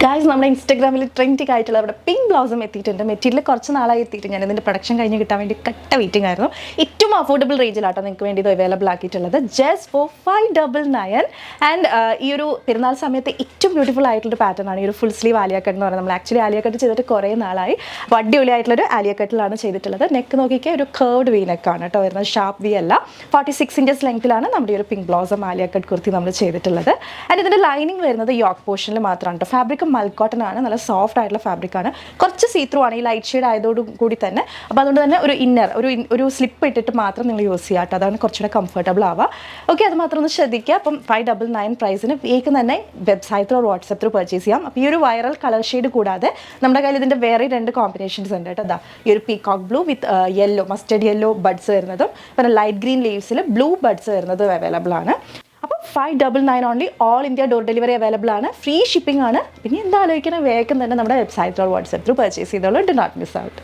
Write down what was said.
Guys നമ്മുടെ ഇൻസ്റ്റാഗ്രാമിൽ trending ആയിട്ടുള്ള അവിടെ പിങ്ക് ബ്ലൗസും എത്തിയിട്ടുണ്ട്. മെറ്റീരിയൽ കുറച്ച് നാളായി എത്തിയിട്ട് ഞാൻ ഇതിൻ്റെ പ്രൊഡക്ഷൻ കഴിഞ്ഞ് കിട്ടാൻ വേണ്ടി കട്ട വെയിറ്റിംഗ് ആയിരുന്നു. ഏറ്റവും അഫോർഡബിൾ റേഞ്ചിലാട്ടോ നിങ്ങൾക്ക് വേണ്ടി ഇത് അവൈലബിൾ ആക്കിയിട്ടുള്ളത് ജസ്റ്റ് ഫോർ 599. ആൻഡ് ഈ ഒരു പെരുന്നാൾ സമയത്ത് ഏറ്റവും ബ്യൂട്ടിഫുൾ ആയിട്ടുള്ളൊരു പാറ്റേൺ ആണ് ഈ ഒരു ഫുൾ സ്ലീവ് ആലിയ കട്ട് എന്ന് പറയുന്നത്. നമ്മൾ ആക്ച്വലി ആലിയ കട്ട് ചെയ്തിട്ട് കുറേ നാളായി. അടിപൊളിയായിട്ടുള്ളൊരു ആലിയ കട്ടിലാണ് ചെയ്തിട്ടുള്ളത്. നെക്ക് നോക്കിക്കാൻ ഒരു കേർഡ് വി നെക്കാണ് കേട്ടോ വരുന്നത്, ഷാർപ്പ് വി അല്ല. 46 inches ലെങ്ത്തിലാണ് നമ്മുടെ ഈ ഒരു പിങ്ക് ബ്ലൗസും ആലിയ കട്ട് കുർത്തി നമ്മൾ ചെയ്തിട്ടുള്ളത്. ആൻഡ് ഇതിൻ്റെ ലൈനിങ് വരുന്നത് യോക്ക് പോർഷനിൽ മാത്രമാണ് കേട്ടോ. ഫാബ്രിക് മൽക്കോട്ടൺ ആണ്, നല്ല സോഫ്റ്റ് ആയിട്ടുള്ള ഫാബ്രിക് ആണ്. കുറച്ച് സീത്രൂ ആണ് ഈ ലൈറ്റ് ഷെയ്ഡ് ആയതോടു കൂടി തന്നെ. അപ്പോൾ അതുകൊണ്ട് തന്നെ ഒരു ഇന്നർ ഒരു സ്ലിപ്പ് ഇട്ടിട്ട് മാത്രം നിങ്ങൾ യൂസ് ചെയ്യുക കേട്ടോ. അതാണ് കുറച്ചുകൂടെ കംഫർട്ടബിൾ ആവുക. ഓക്കെ, അത് മാത്രം ഒന്ന് ശ്രദ്ധിക്കുക. അപ്പം 599 പ്രൈസിന് വേഗം തന്നെ വെബ്സൈറ്റിലോ വാട്സപ്പ് ത്രൂ പർച്ചേസ് ചെയ്യാം. അപ്പോൾ ഈ ഒരു വൈറൽ കളർ ഷെയ്ഡ് കൂടാതെ നമ്മുടെ കയ്യിൽ ഇതിൻ്റെ വേറെ 2 കോമ്പിനേഷൻസ് ഉണ്ട് കേട്ടോ. അതാ ഈ ഒരു peacock blue with yellow, mustard yellow buds വരുന്നതും പിന്നെ ലൈറ്റ് ഗ്രീൻ ലീവ്സിൽ ബ്ലൂ ബഡ്സ് വരുന്നതും അവൈലബിൾ ആണ്. അപ്പോൾ 599 only. All India door delivery available ആണ്. ഫ്രീ ഷിപ്പിംഗ് ആണ്. പിന്നെ എന്താ ആലോചിക്കണം, വേഗം തന്നെ നമ്മുടെ വെബ്സൈറ്റിലോ വാട്സപ്പ് ത്രൂ പർച്ചേസ് ചെയ്തോളൂ. Do not miss out.